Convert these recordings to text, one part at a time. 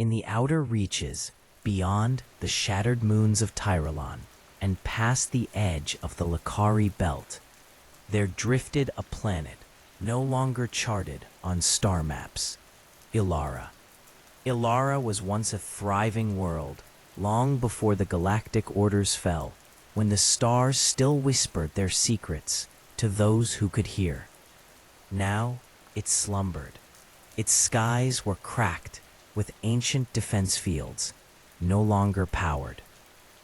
In the outer reaches, beyond the shattered moons of Tyrolon, and past the edge of the Lakari belt, there drifted a planet no longer charted on star maps. Ilara. Ilara was once a thriving world, long before the galactic orders fell, when the stars still whispered their secrets to those who could hear. Now it slumbered. Its skies were cracked with ancient defense fields, no longer powered.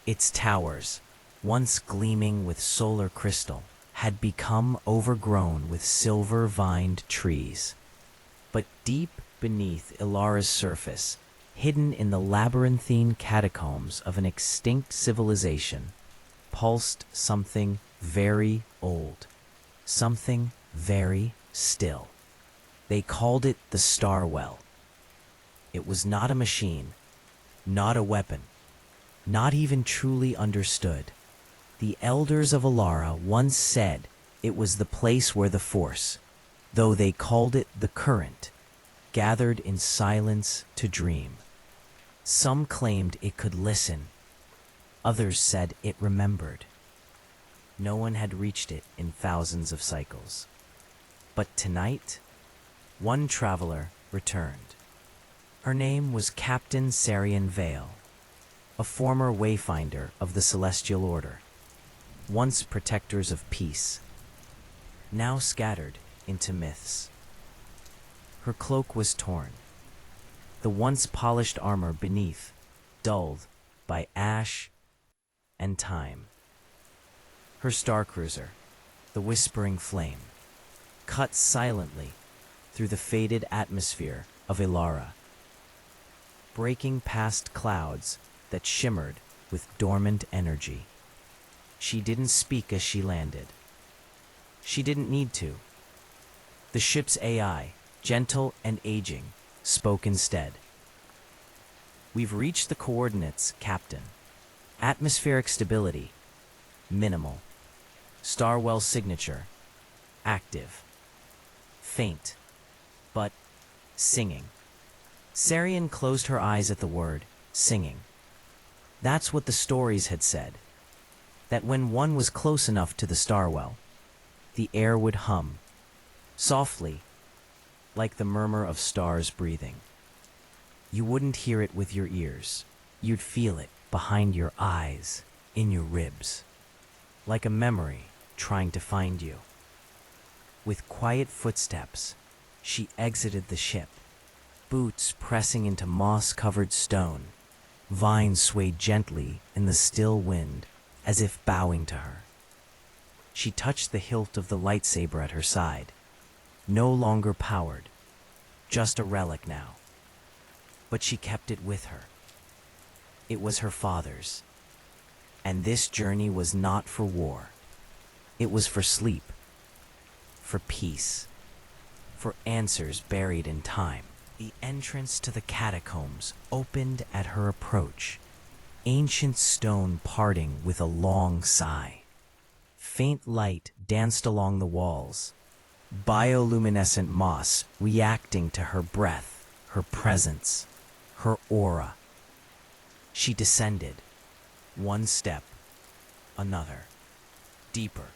Its towers, once gleaming with solar crystal, had become overgrown with silver-vined trees. But deep beneath Ilara's surface, hidden in the labyrinthine catacombs of an extinct civilization, pulsed something very old, something very still. They called it the Starwell. It was not a machine, not a weapon, not even truly understood. The elders of Ilara once said it was the place where the Force, though they called it the Current, gathered in silence to dream. Some claimed it could listen. Others said it remembered. No one had reached it in thousands of cycles. But tonight, one traveler returned. Her name was Captain Sarian Vale, a former wayfinder of the Celestial Order, once protectors of peace, now scattered into myths. Her cloak was torn, the once polished armor beneath dulled by ash and time. Her starcruiser, the Whispering Flame, cut silently through the faded atmosphere of Ilara, breaking past clouds that shimmered with dormant energy. She didn't speak as she landed. She didn't need to. The ship's AI, gentle and aging, spoke instead. "We've reached the coordinates, Captain. Atmospheric stability, minimal. Starwell signature, active. Faint, but singing." Sarian closed her eyes at the word, singing. That's what the stories had said, that when one was close enough to the Starwell, the air would hum, softly, like the murmur of stars breathing. You wouldn't hear it with your ears. You'd feel it behind your eyes, in your ribs, like a memory trying to find you. With quiet footsteps, she exited the ship, boots pressing into moss-covered stone. Vines swayed gently in the still wind, as if bowing to her. She touched the hilt of the lightsaber at her side, no longer powered, just a relic now. But she kept it with her. It was her father's. And this journey was not for war. It was for sleep, for peace, for answers buried in time. The entrance to the catacombs opened at her approach, ancient stone parting with a long sigh. Faint light danced along the walls, bioluminescent moss reacting to her breath, her presence, her aura. She descended, one step, another, deeper.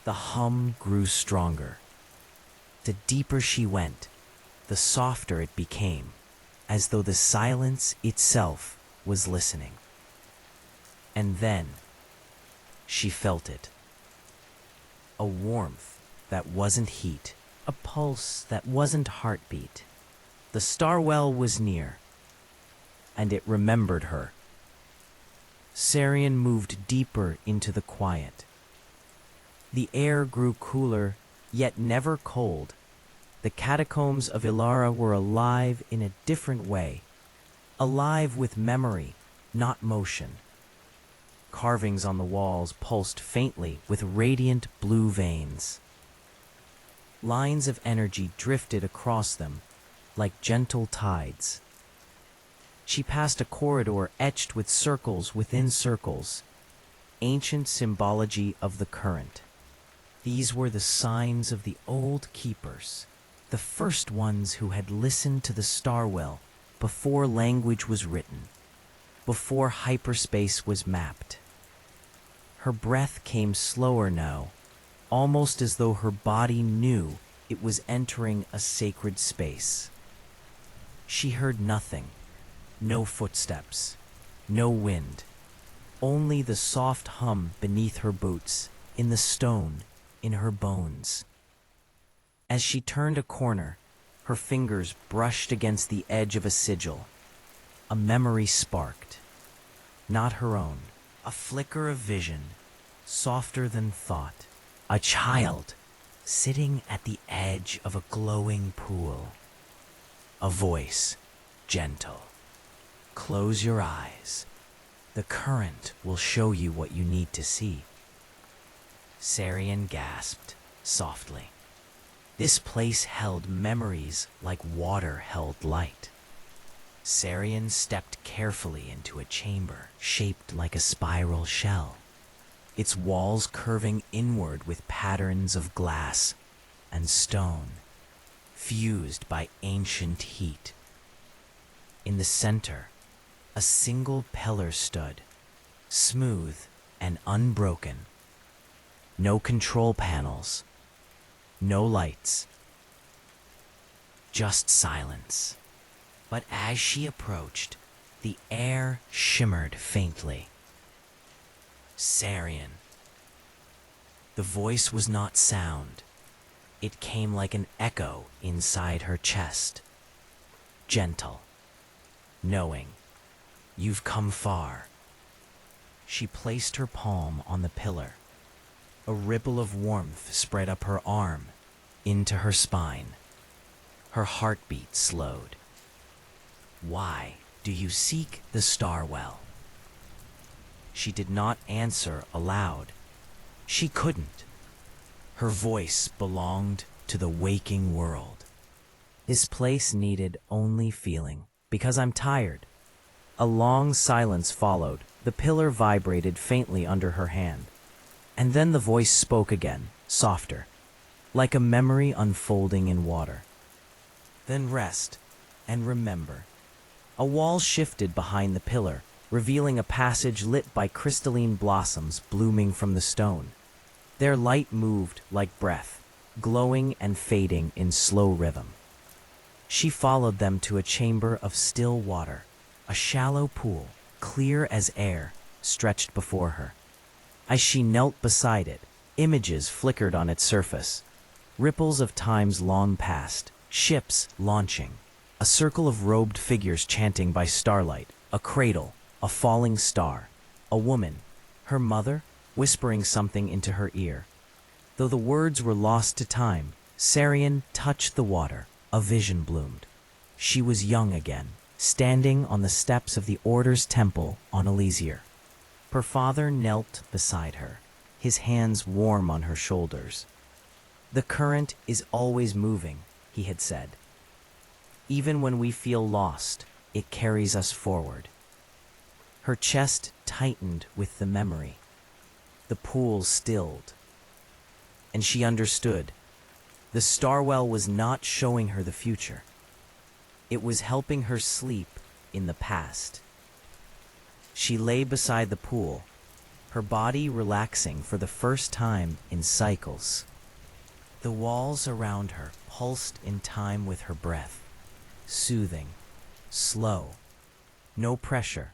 The hum grew stronger. The deeper she went, the softer it became, as though the silence itself was listening. And then she felt it. A warmth that wasn't heat, a pulse that wasn't heartbeat. The Starwell was near, and it remembered her. Sarian moved deeper into the quiet. The air grew cooler, yet never cold. The catacombs of Ilara were alive in a different way, alive with memory, not motion. Carvings on the walls pulsed faintly with radiant blue veins. Lines of energy drifted across them like gentle tides. She passed a corridor etched with circles within circles, ancient symbology of the current. These were the signs of the old keepers, the first ones who had listened to the Starwell before language was written, before hyperspace was mapped. Her breath came slower now, almost as though her body knew it was entering a sacred space. She heard nothing, no footsteps, no wind, only the soft hum beneath her boots, in the stone, in her bones. As she turned a corner, her fingers brushed against the edge of a sigil. A memory sparked. Not her own. A flicker of vision, softer than thought. A child, sitting at the edge of a glowing pool. A voice, gentle. Close your eyes. The current will show you what you need to see. Sarian gasped softly. This place held memories like water held light. Sarian stepped carefully into a chamber shaped like a spiral shell, its walls curving inward with patterns of glass and stone, fused by ancient heat. In the center, a single pillar stood, smooth and unbroken. No control panels, no lights, just silence. But as she approached, the air shimmered faintly. Sarian. The voice was not sound. It came like an echo inside her chest. Gentle, knowing. You've come far. She placed her palm on the pillar. A ripple of warmth spread up her arm, into her spine. Her heartbeat slowed. Why do you seek the Starwell? She did not answer aloud. She couldn't. Her voice belonged to the waking world. This place needed only feeling, because I'm tired. A long silence followed. The pillar vibrated faintly under her hand. And then the voice spoke again, softer, like a memory unfolding in water. Then rest and remember. A wall shifted behind the pillar, revealing a passage lit by crystalline blossoms blooming from the stone. Their light moved like breath, glowing and fading in slow rhythm. She followed them to a chamber of still water. A shallow pool, clear as air, stretched before her. As she knelt beside it, images flickered on its surface. Ripples of times long past, ships launching, a circle of robed figures chanting by starlight, a cradle, a falling star, a woman, her mother, whispering something into her ear. Though the words were lost to time, Sarian touched the water, a vision bloomed. She was young again, standing on the steps of the Order's temple on Elysier. Her father knelt beside her, his hands warm on her shoulders. The current is always moving, he had said. Even when we feel lost, it carries us forward. Her chest tightened with the memory. The pool stilled. And she understood. The Starwell was not showing her the future. It was helping her sleep in the past. She lay beside the pool, her body relaxing for the first time in cycles. The walls around her pulsed in time with her breath, soothing, slow, no pressure,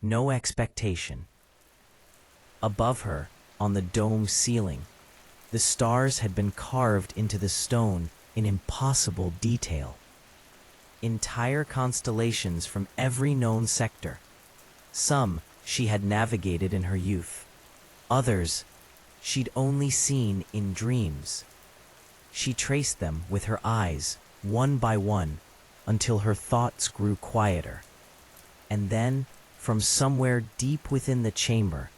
no expectation. Above her, on the dome ceiling, the stars had been carved into the stone in impossible detail. Entire constellations from every known sector. Some she had navigated in her youth. Others she'd only seen in dreams. She traced them with her eyes, one by one, until her thoughts grew quieter. And then, from somewhere deep within the chamber,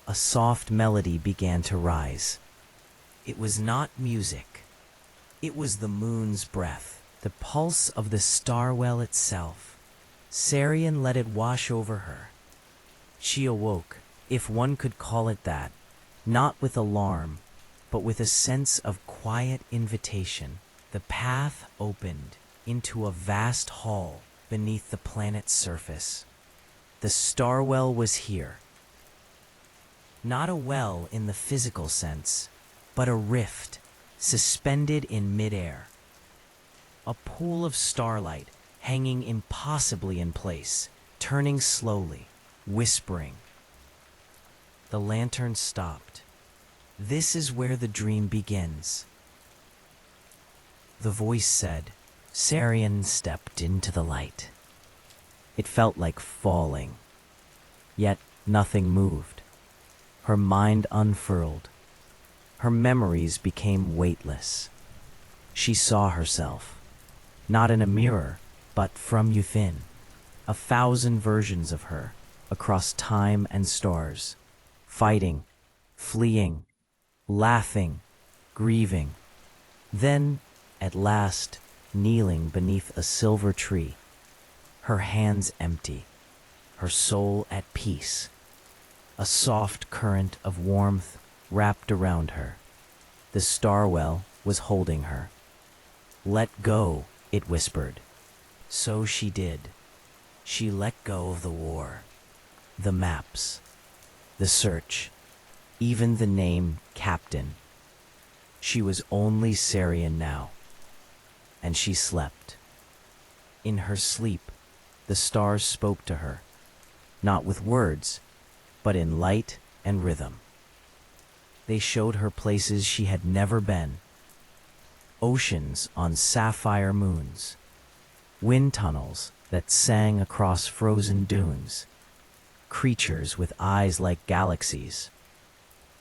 a soft melody began to rise. It was not music. It was the moon's breath, the pulse of the Starwell itself. Sarian let it wash over her. She awoke, if one could call it that, not with alarm, but with a sense of quiet invitation. The path opened into a vast hall beneath the planet's surface. The star well was here. Not a well in the physical sense, but a rift suspended in midair. A pool of starlight hanging impossibly in place, turning slowly, whispering. The lantern stopped. This is where the dream begins. The voice said. Sarian stepped into the light. It felt like falling, yet nothing moved. Her mind unfurled. Her memories became weightless. She saw herself, not in a mirror, but from within. 1,000 versions of her, across time and stars, fighting, fleeing, laughing, grieving. Then, at last, kneeling beneath a silver tree, her hands empty, her soul at peace. A soft current of warmth wrapped around her. The star well was holding her. Let go, it whispered. So she did. She let go of the war, the maps, the search, even the name Captain. She was only Sarian now, and she slept. In her sleep, the stars spoke to her, not with words, but in light and rhythm. They showed her places she had never been. Oceans on sapphire moons, wind tunnels that sang across frozen dunes, creatures with eyes like galaxies,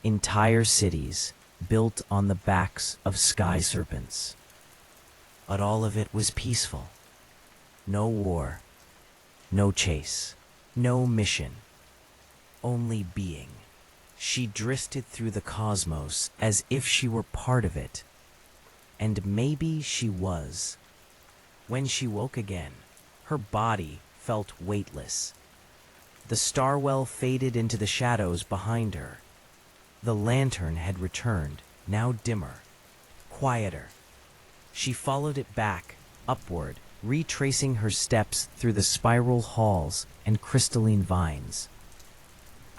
entire cities built on the backs of sky serpents. But all of it was peaceful. No war, no chase, no mission, only being. She drifted through the cosmos as if she were part of it. And maybe she was. When she woke again, her body felt weightless. The star well faded into the shadows behind her. The lantern had returned, now dimmer, quieter. She followed it back, upward, retracing her steps through the spiral halls and crystalline vines.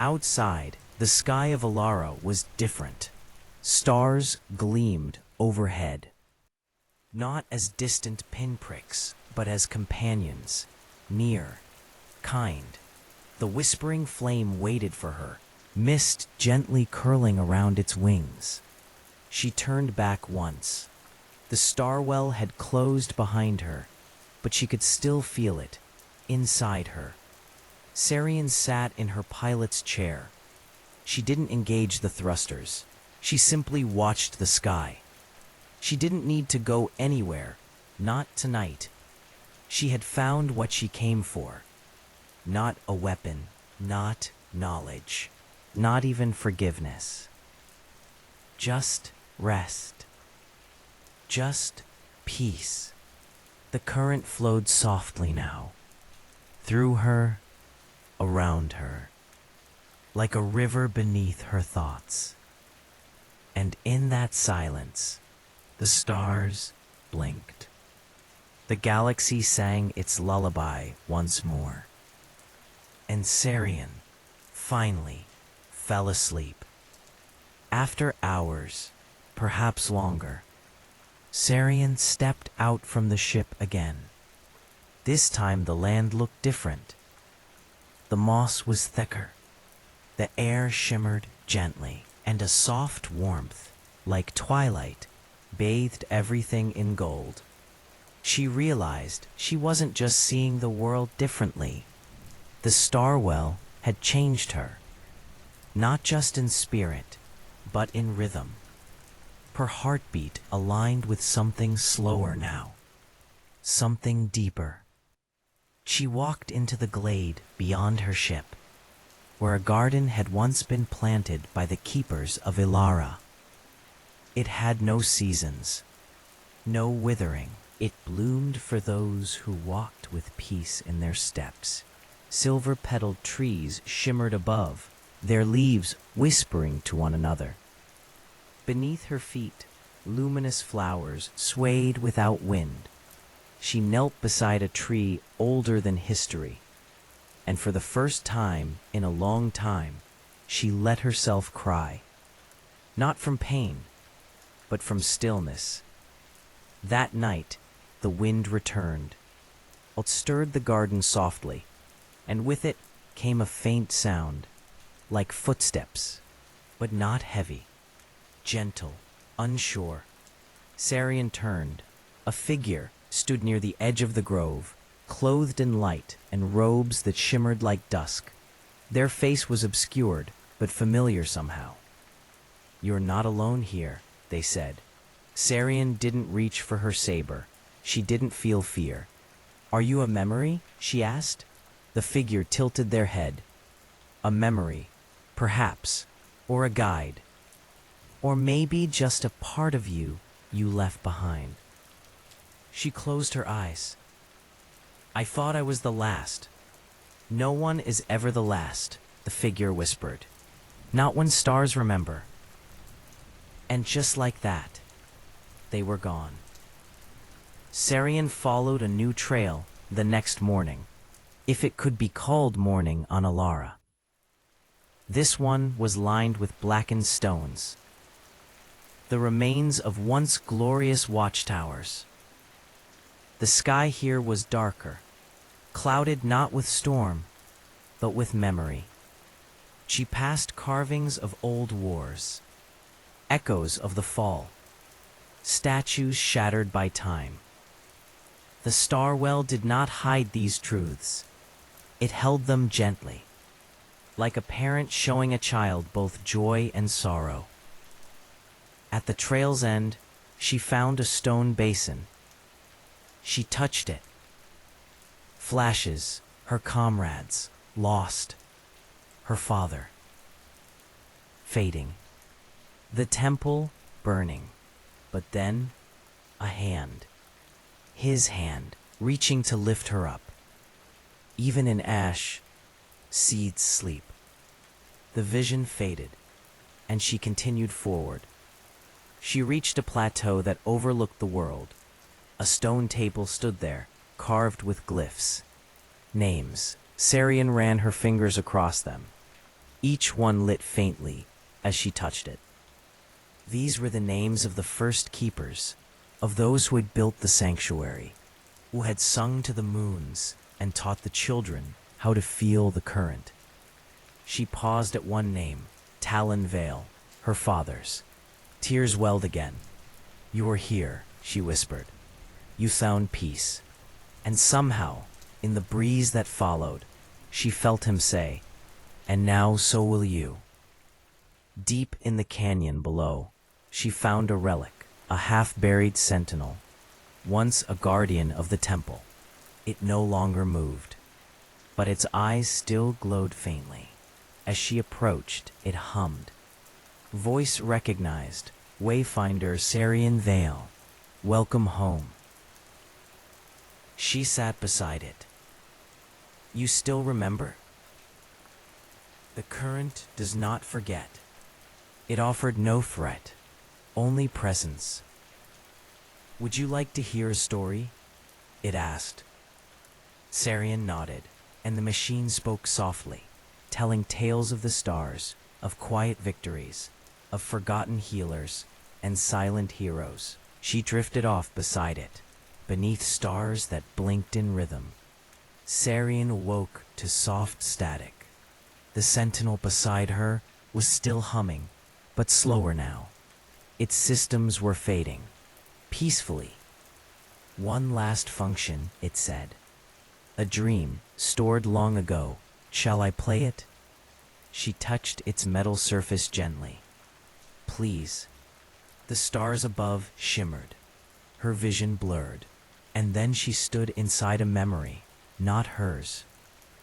Outside, the sky of Ilara was different. Stars gleamed overhead. Not as distant pinpricks, but as companions, near, kind. The whispering flame waited for her, mist gently curling around its wings. She turned back once. The star well had closed behind her, but she could still feel it, inside her. Sarian sat in her pilot's chair. She didn't engage the thrusters. She simply watched the sky. She didn't need to go anywhere, not tonight. She had found what she came for. Not a weapon, not knowledge, not even forgiveness. Just rest. Just peace. The current flowed softly now, through her, around her, like a river beneath her thoughts. And in that silence, the stars blinked. The galaxy sang its lullaby once more. And Sarian, finally, fell asleep. After hours, perhaps longer, Sarian stepped out from the ship again. This time the land looked different. The moss was thicker. The air shimmered gently, and a soft warmth, like twilight, bathed everything in gold. She realized she wasn't just seeing the world differently. The star well had changed her, not just in spirit, but in rhythm. Her heartbeat aligned with something slower now, something deeper. She walked into the glade beyond her ship, where a garden had once been planted by the keepers of Ilara. It had no seasons, no withering. It bloomed for those who walked with peace in their steps. Silver-petaled trees shimmered above, their leaves whispering to one another. Beneath her feet, luminous flowers swayed without wind. she knelt beside a tree older than history, and for the first time in a long time, she let herself cry. Not from pain, but from stillness. That night, the wind returned. It stirred the garden softly, and with it came a faint sound, like footsteps, but not heavy, gentle, unsure. Sarian turned. A figure stood near the edge of the grove, clothed in light and robes that shimmered like dusk. Their face was obscured, but familiar somehow. "You're not alone here," they said. Sarian didn't reach for her saber. She didn't feel fear. "Are you a memory?" she asked. The figure tilted their head. "A memory, perhaps, or a guide. Or maybe just a part of you left behind." She closed her eyes. "I thought I was the last." "No one is ever the last," the figure whispered. "Not when stars remember." And just like that, they were gone. Sarian followed a new trail the next morning, if it could be called morning on Ilara. This one was lined with blackened stones, the remains of once glorious watchtowers. The sky here was darker, clouded not with storm, but with memory. She passed carvings of old wars, echoes of the fall, statues shattered by time. The Starwell did not hide these truths. It held them gently, like a parent showing a child both joy and sorrow. At the trail's end, she found a stone basin. She touched it. Flashes, her comrades, lost. Her father, fading. The temple, burning. But then, a hand. His hand, reaching to lift her up. Even in ash, seeds sleep. The vision faded, and she continued forward. She reached a plateau that overlooked the world. A stone table stood there, carved with glyphs. Names. Sarian ran her fingers across them. Each one lit faintly as she touched it. These were the names of the first keepers, of those who had built the sanctuary, who had sung to the moons and taught the children how to feel the current. She paused at one name, Talon Vale, her father's. Tears welled again. "You are here," she whispered. "You found peace." And somehow, in the breeze that followed, she felt him say, "And now so will you." Deep in the canyon below, she found a relic, a half-buried sentinel, once a guardian of the temple. It no longer moved, but its eyes still glowed faintly. As she approached, it hummed. Voice recognized, Wayfinder Sarian Vale, welcome home. She sat beside it. "You still remember?" The current does not forget. It offered no threat, only presence. "Would you like to hear a story?" it asked. Sarian nodded, and the machine spoke softly, telling tales of the stars, of quiet victories, of forgotten healers, and silent heroes. She drifted off beside it, beneath stars that blinked in rhythm. Sarian awoke to soft static. The sentinel beside her was still humming, but slower now. Its systems were fading, peacefully. "One last function," it said. "A dream, stored long ago. Shall I play it?" She touched its metal surface gently. "Please." The stars above shimmered. Her vision blurred. And then she stood inside a memory, not hers.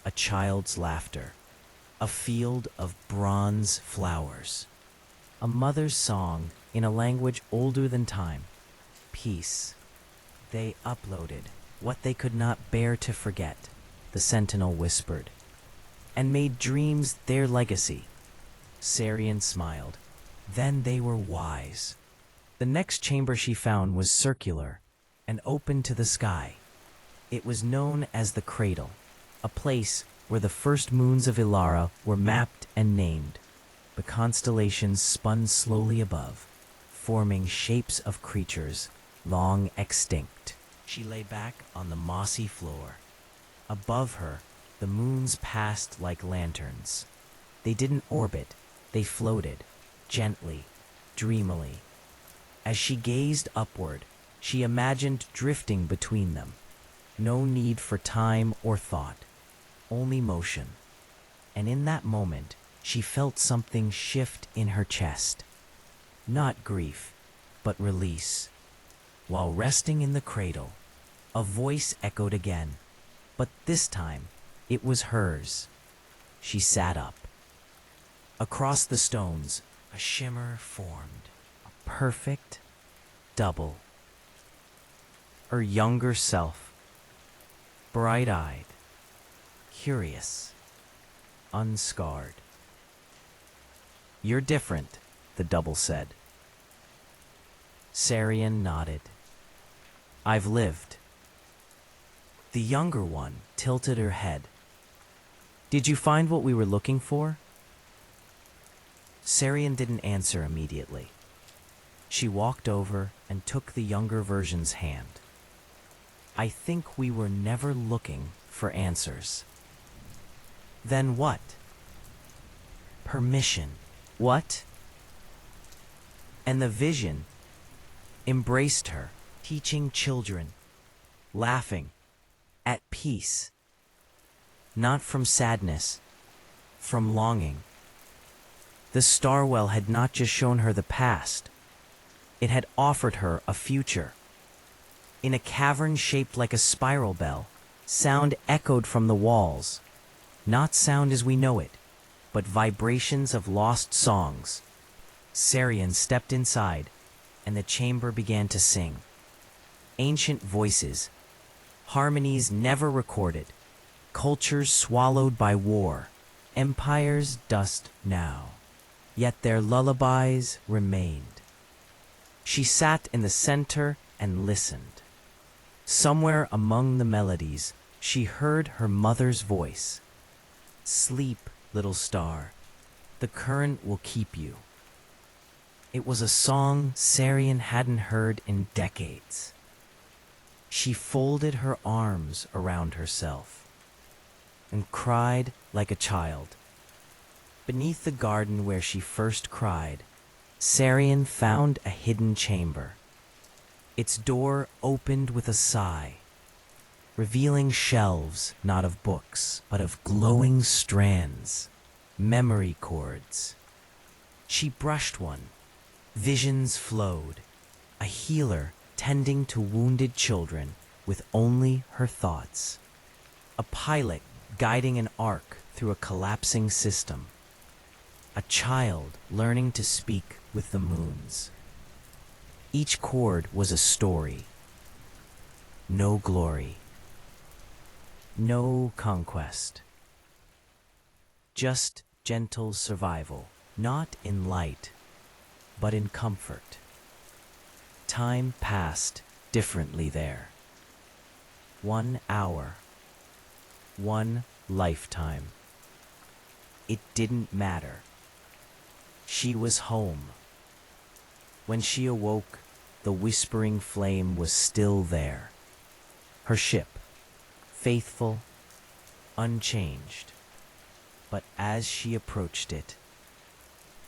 A child's laughter. A field of bronze flowers. A mother's song in a language older than time. Peace. They uploaded what they could not bear to forget, the sentinel whispered, and made dreams their legacy. Sarian smiled. Then they were wise. The next chamber she found was circular and open to the sky. It was known as the Cradle, a place where the first moons of Ilara were mapped and named. The constellations spun slowly above, forming shapes of creatures long extinct. She lay back on the mossy floor. Above her, the moons passed like lanterns. They didn't orbit, they floated, gently, dreamily. As she gazed upward, she imagined drifting between them. No need for time or thought, only motion. And in that moment, she felt something shift in her chest. Not grief, but release. While resting in the cradle, a voice echoed again, but this time it was hers. She sat up. Across the stones, a shimmer formed, a perfect double. Her younger self, bright-eyed, curious, unscarred. "You're different," the double said. Sarian nodded. "I've lived." The younger one tilted her head. "Did you find what we were looking for?" Sarian didn't answer immediately. She walked over and took the younger version's hand. "I think we were never looking for answers." "Then what?" "Permission." "What?" And the vision embraced her, teaching children, laughing, at peace. Not from sadness, from longing. The Starwell had not just shown her the past, it had offered her a future. In a cavern shaped like a spiral bell, sound echoed from the walls. Not sound as we know it, but vibrations of lost songs. Sarian stepped inside, and the chamber began to sing. Ancient voices, harmonies never recorded, cultures swallowed by war, empires dust now. Yet their lullabies remained. She sat in the center and listened. Somewhere among the melodies, she heard her mother's voice. "Sleep, little star. The current will keep you." It was a song Sarian hadn't heard in decades. She folded her arms around herself and cried like a child. Beneath the garden where she first cried, Sarian found a hidden chamber. Its door opened with a sigh, revealing shelves not of books, but of glowing strands, memory cords. She brushed one. Visions flowed, a healer tending to wounded children with only her thoughts. A pilot guiding an ark through a collapsing system. A child learning to speak with the moons. Each chord was a story. No glory. No conquest. Just gentle survival, not in light, but in comfort. Time passed differently there. 1 hour. 1 lifetime. It didn't matter. She was home. When she awoke, the whispering flame was still there. Her ship, faithful, unchanged. But as she approached it,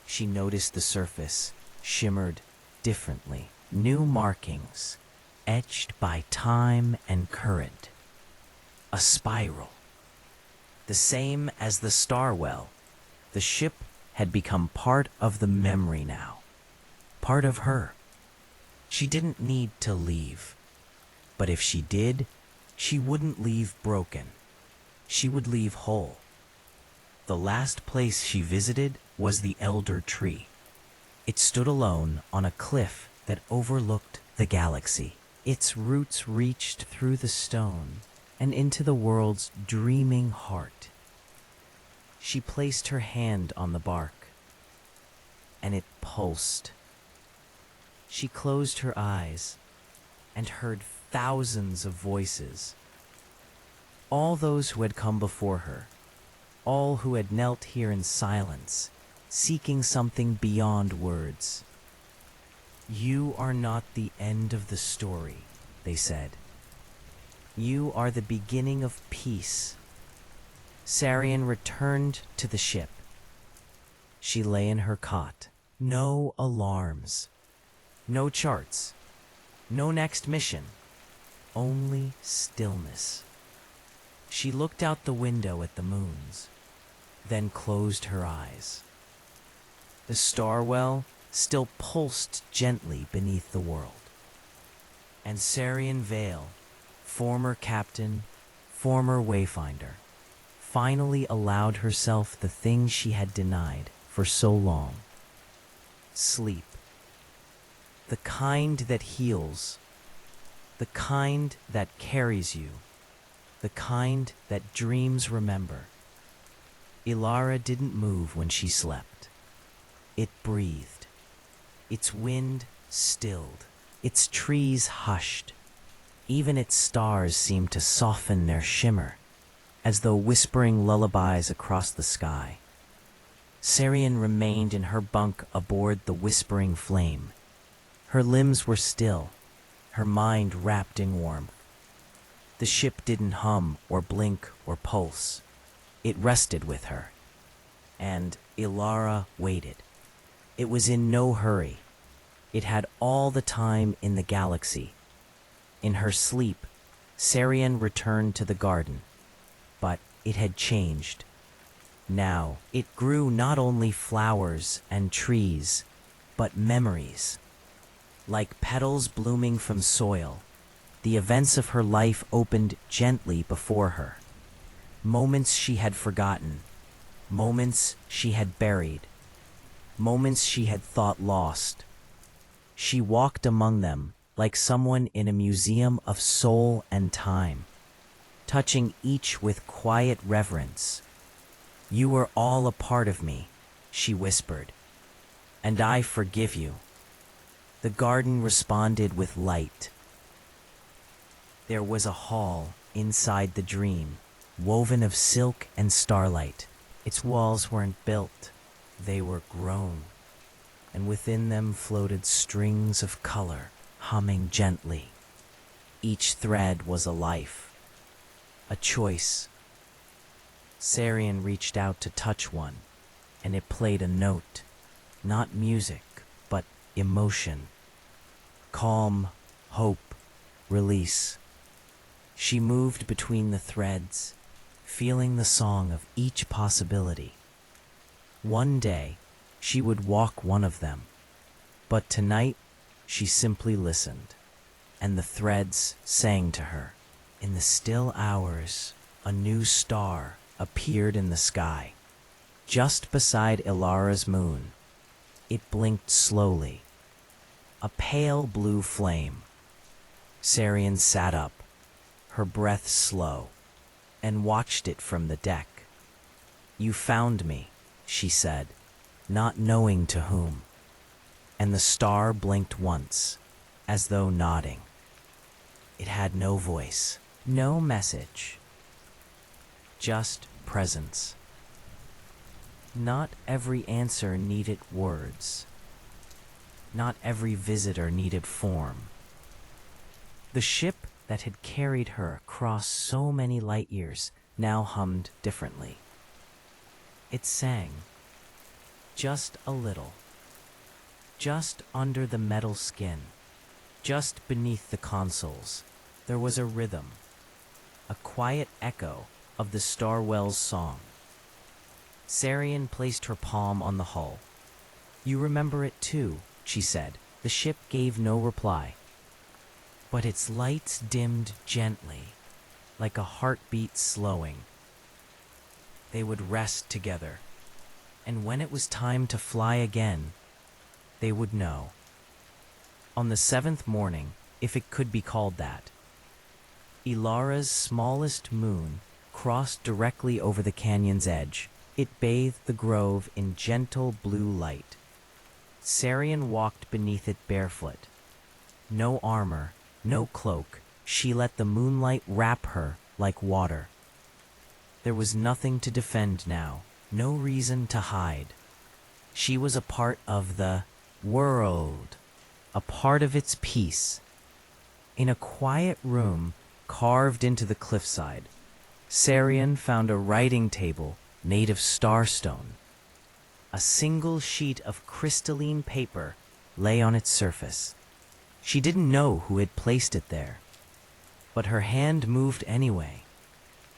she noticed the surface shimmered differently. New markings, etched by time and current. A spiral. The same as the Starwell, the ship had become part of the memory now. Part of her. She didn't need to leave. But if she did, she wouldn't leave broken. She would leave whole. The last place she visited was the Elder Tree. It stood alone on a cliff that overlooked the galaxy. Its roots reached through the stone and into the world's dreaming heart. She placed her hand on the bark, and it pulsed. She closed her eyes and heard thousands of voices, all those who had come before her, all who had knelt here in silence, seeking something beyond words. "You are not the end of the story," they said. "You are the beginning of peace." Sarian returned to the ship. She lay in her cot. No alarms, no charts, no next mission, only stillness. She looked out the window at the moons, then closed her eyes. The star well still pulsed gently beneath the world. And Sarian Vale, former captain, former wayfinder, finally allowed herself the thing she had denied for so long. Sleep. The kind that heals, the kind that carries you, the kind that dreams remember. Ilara didn't move when she slept. It breathed. Its wind stilled. Its trees hushed. Even its stars seemed to soften their shimmer, as though whispering lullabies across the sky. Sarian remained in her bunk aboard the whispering flame. Her limbs were still, her mind wrapped in warmth. The ship didn't hum or blink or pulse. It rested with her. And Ilara waited. It was in no hurry. It had all the time in the galaxy. In her sleep, Sarian returned to the garden. But it had changed. Now it grew not only flowers and trees, but memories. Like petals blooming from soil, the events of her life opened gently before her. Moments she had forgotten, moments she had buried, moments she had thought lost. She walked among them like someone in a museum of soul and time, touching each with quiet reverence. "You are all a part of me," she whispered, "and I forgive you." The garden responded with light. There was a hall inside the dream, woven of silk and starlight. Its walls weren't built, they were grown, and within them floated strings of color, humming gently. Each thread was a life, a choice. Sarian reached out to touch one, and it played a note, not music, but emotion. Calm, hope, release. She moved between the threads, feeling the song of each possibility. One day, she would walk one of them, but tonight, she simply listened, and the threads sang to her. In the still hours, a new star appeared in the sky, just beside Ilara's moon. It blinked slowly, a pale blue flame. Sarian sat up, her breath slow, and watched it from the deck. "You found me," she said, not knowing to whom. And the star blinked once, as though nodding. It had no voice, no message, just presence. Not every answer needed words. Not every visitor needed form. The ship that had carried her across so many light years now hummed differently. It sang, just a little, just under the metal skin, just beneath the consoles. There was a rhythm, a quiet echo of the Starwell's song. Sarian placed her palm on the hull. "You remember it too," she said. The ship gave no reply, but its lights dimmed gently, like a heartbeat slowing. They would rest together, and when it was time to fly again, they would know. On the 7th morning, if it could be called that, Ilara's smallest moon crossed directly over the canyon's edge. It bathed the grove in gentle blue light. Sarian walked beneath it barefoot. No armor, no cloak. She let the moonlight wrap her like water. There was nothing to defend now, no reason to hide. She was a part of the world, a part of its peace. In a quiet room carved into the cliffside, Sarian found a writing table made of starstone. A single sheet of crystalline paper lay on its surface. She didn't know who had placed it there, but her hand moved anyway.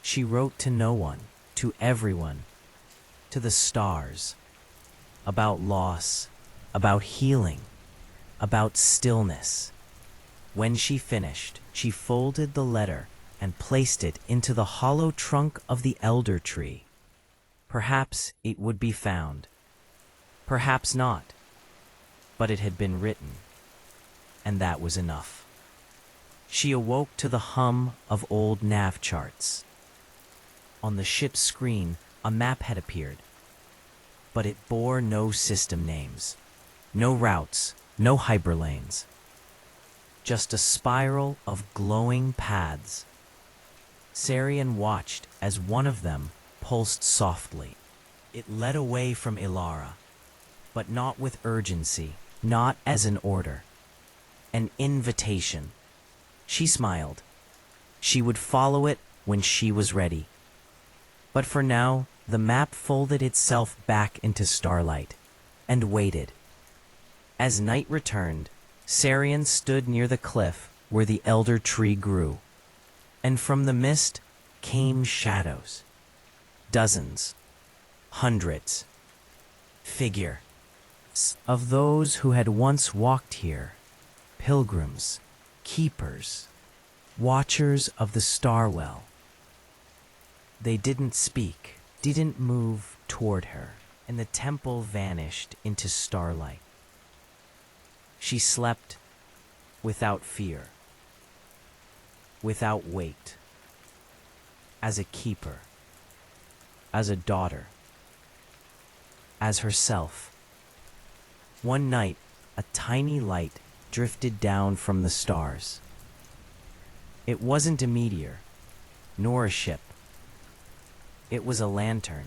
She wrote to no one, to everyone, to the stars, about loss, about healing, about stillness. When she finished, she folded the letter and placed it into the hollow trunk of the elder tree. Perhaps it would be found. Perhaps not. But it had been written, and that was enough. She awoke to the hum of old nav charts. On the ship's screen, a map had appeared, but it bore no system names, no routes, no hyperlanes. Just a spiral of glowing paths. Sarian watched as one of them pulsed softly. It led away from Ilara, but not with urgency, not as an order. An invitation. She smiled. She would follow it when she was ready. But for now, the map folded itself back into starlight and waited. As night returned, Sarian stood near the cliff where the elder tree grew, and from the mist came shadows. Dozens, hundreds, figures of those who had once walked here, pilgrims, keepers, watchers of the Starwell. They didn't speak, didn't move toward her, and the temple vanished into starlight. She slept without fear, without weight, as a keeper, as a daughter, as herself. One night, a tiny light drifted down from the stars. It wasn't a meteor, nor a ship. It was a lantern,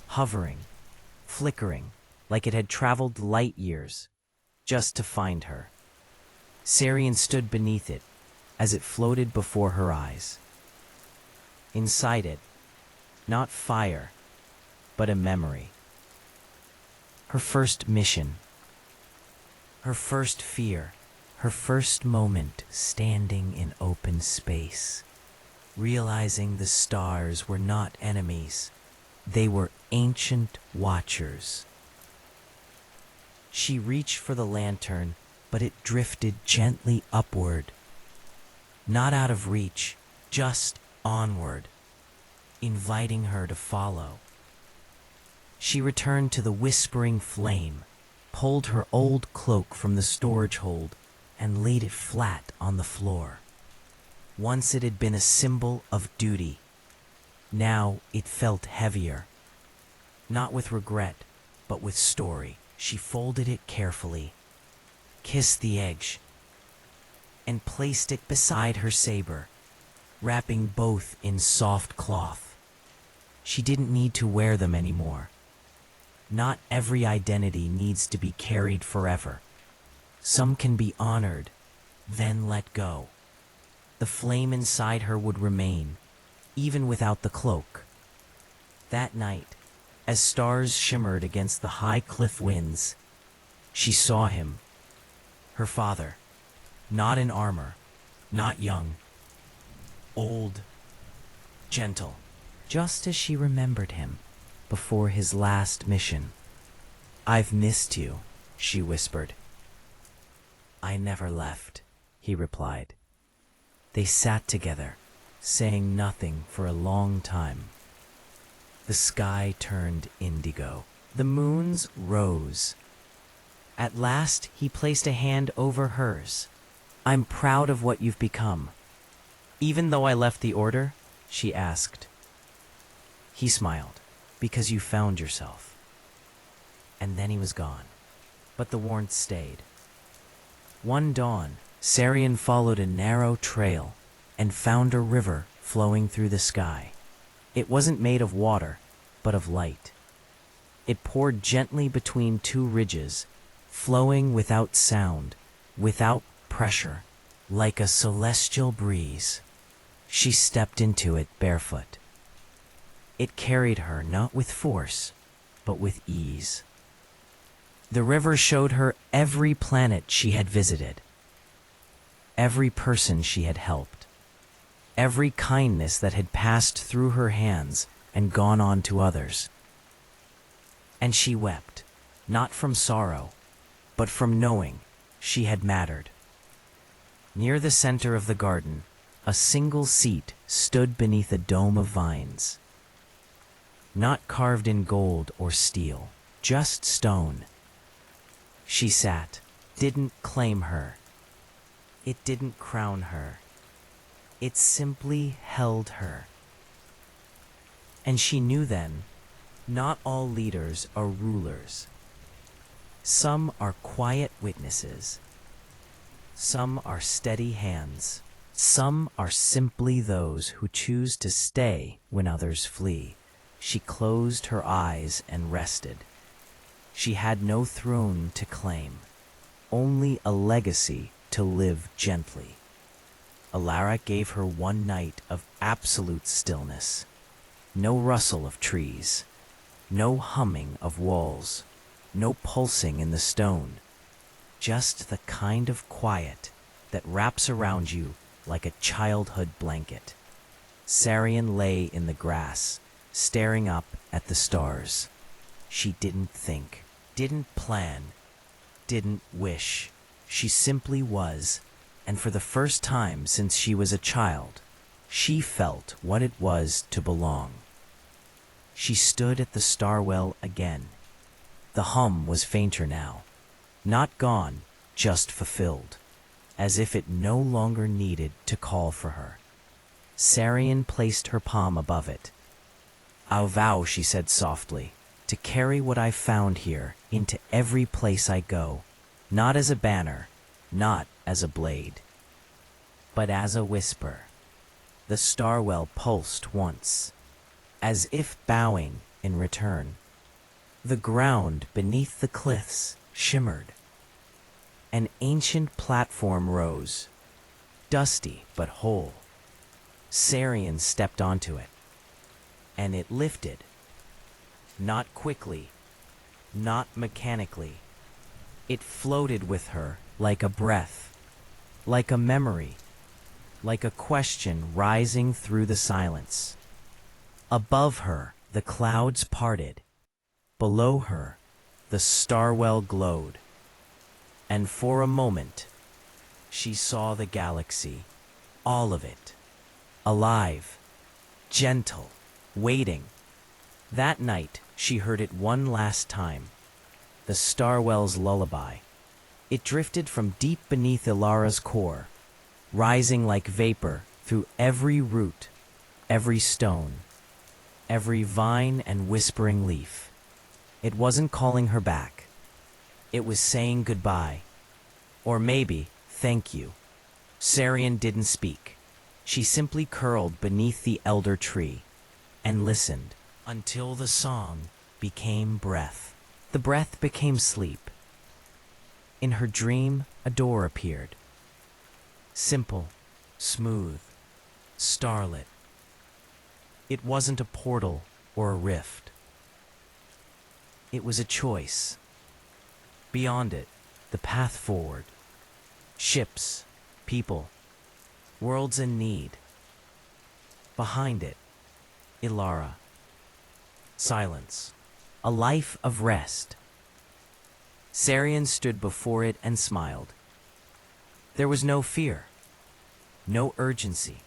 hovering, flickering, like it had traveled light years, just to find her. Sarian stood beneath it, as it floated before her eyes. Inside it, not fire, but a memory. Her first mission, her first fear, her first moment standing in open space, realizing the stars were not enemies, they were ancient watchers. She reached for the lantern, but it drifted gently upward. Not out of reach, just onward, inviting her to follow. She returned to the whispering flame, pulled her old cloak from the storage hold, and laid it flat on the floor. Once it had been a symbol of duty. Now it felt heavier. Not with regret, but with story. She folded it carefully, kissed the edge, and placed it beside her saber, wrapping both in soft cloth. She didn't need to wear them anymore. Not every identity needs to be carried forever. Some can be honored, then let go. The flame inside her would remain, even without the cloak. That night, as stars shimmered against the high cliff winds, she saw him, her father, not in armor, not young, old, gentle, just as she remembered him before his last mission. "I've missed you," she whispered. "I never left," he replied. They sat together, saying nothing for a long time. The sky turned indigo. The moons rose. At last, he placed a hand over hers. "I'm proud of what you've become." "Even though I left the order?" she asked. He smiled. "Because you found yourself." And then he was gone. But the warmth stayed. One dawn, Sarian followed a narrow trail and found a river flowing through the sky. It wasn't made of water, but of light. It poured gently between two ridges, flowing without sound, without pressure, like a celestial breeze. She stepped into it barefoot. It carried her not with force, but with ease. The river showed her every planet she had visited, every person she had helped, every kindness that had passed through her hands and gone on to others. And she wept, not from sorrow, but from knowing she had mattered. Near the center of the garden, a single seat stood beneath a dome of vines. Not carved in gold or steel, just stone. She sat, didn't claim her. It didn't crown her. It simply held her. And she knew then, not all leaders are rulers. Some are quiet witnesses. Some are steady hands. Some are simply those who choose to stay when others flee. She closed her eyes and rested. She had no throne to claim, only a legacy to live gently. Ilara gave her one night of absolute stillness. No rustle of trees, no humming of walls, no pulsing in the stone. Just the kind of quiet that wraps around you like a childhood blanket. Sarian lay in the grass, staring up at the stars. She didn't think, didn't plan, didn't wish. She simply was, and for the first time since she was a child, she felt what it was to belong. She stood at the starwell again. The hum was fainter now. Not gone, just fulfilled, as if it no longer needed to call for her. Sarian placed her palm above it. "I'll vow," she said softly, "to carry what I found here into every place I go, not as a banner, not as a blade, but as a whisper." The starwell pulsed once, as if bowing in return. The ground beneath the cliffs shimmered. An ancient platform rose, dusty but whole. Sarian stepped onto it, and it lifted. Not quickly, not mechanically. It floated with her like a breath, like a memory, like a question rising through the silence. Above her, the clouds parted. Below her, the starwell glowed. And for a moment, she saw the galaxy, all of it, alive, gentle, waiting. That night, she heard it one last time, the starwell's lullaby. It drifted from deep beneath Ilara's core, rising like vapor through every root, every stone, every vine and whispering leaf. It wasn't calling her back. It was saying goodbye. Or maybe, thank you. Sarian didn't speak. She simply curled beneath the elder tree and listened until the song became breath. The breath became sleep. In her dream, a door appeared. Simple, smooth, starlit. It wasn't a portal or a rift. It was a choice. Beyond it, the path forward. Ships, people, worlds in need. Behind it, Ilara. Silence. A life of rest. Sarian stood before it and smiled. There was no fear, no urgency.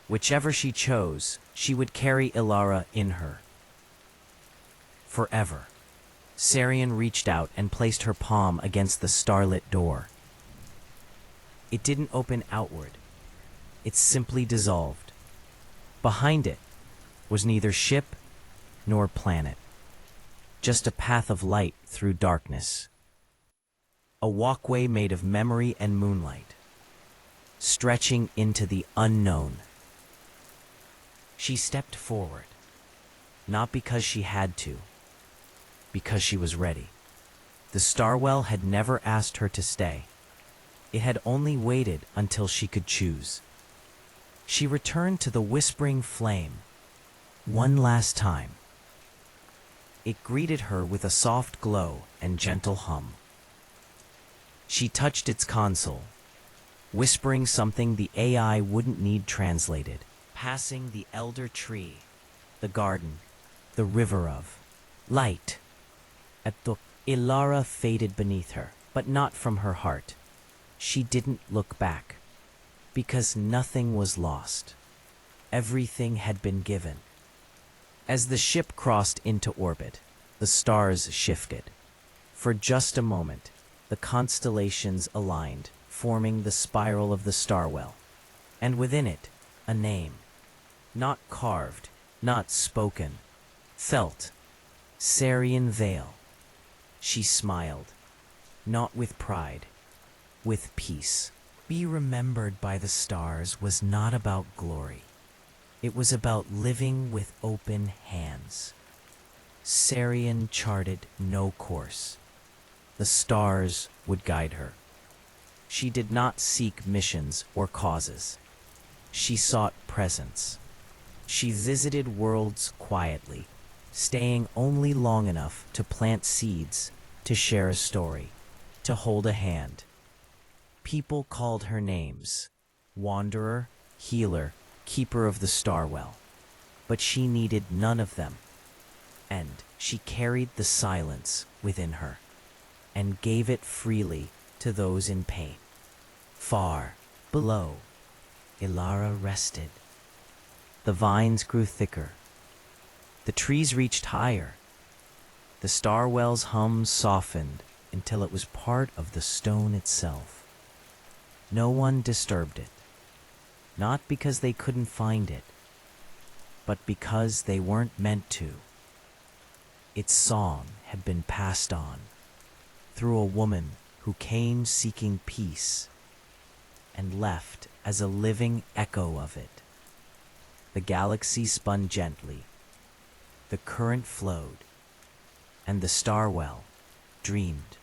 Whichever she chose, she would carry Ilara in her. Forever. Sarian reached out and placed her palm against the starlit door. It didn't open outward. It simply dissolved. Behind it was neither ship nor planet. Just a path of light through darkness. A walkway made of memory and moonlight, stretching into the unknown. She stepped forward, not because she had to, because she was ready. The Starwell had never asked her to stay. It had only waited until she could choose. She returned to the whispering flame one last time. It greeted her with a soft glow and gentle hum. She touched its console, whispering something the AI wouldn't need translated, passing the elder tree, the garden, the river of light. At the Ilara faded beneath her, but not from her heart. She didn't look back, because nothing was lost. Everything had been given. As the ship crossed into orbit, the stars shifted. For just a moment, the constellations aligned, forming the spiral of the Starwell. And within it, a name. Not carved, not spoken, felt. Sarian Vale. She smiled, not with pride, with peace. Be remembered by the stars was not about glory. It was about living with open hands. Sarian charted no course. The stars would guide her. She did not seek missions or causes. She sought presence. She visited worlds quietly, staying only long enough to plant seeds, to share a story, to hold a hand. People called her names: Wanderer, Healer, Keeper of the Starwell. But she needed none of them. And she carried the silence within her, and gave it freely to those in pain. Far below, Ilara rested. The vines grew thicker. The trees reached higher. The Starwell's hum softened until it was part of the stone itself. No one disturbed it, not because they couldn't find it, but because they weren't meant to. Its song had been passed on through a woman who came seeking peace and left as a living echo of it. The galaxy spun gently, the current flowed, and the Starwell dreamed.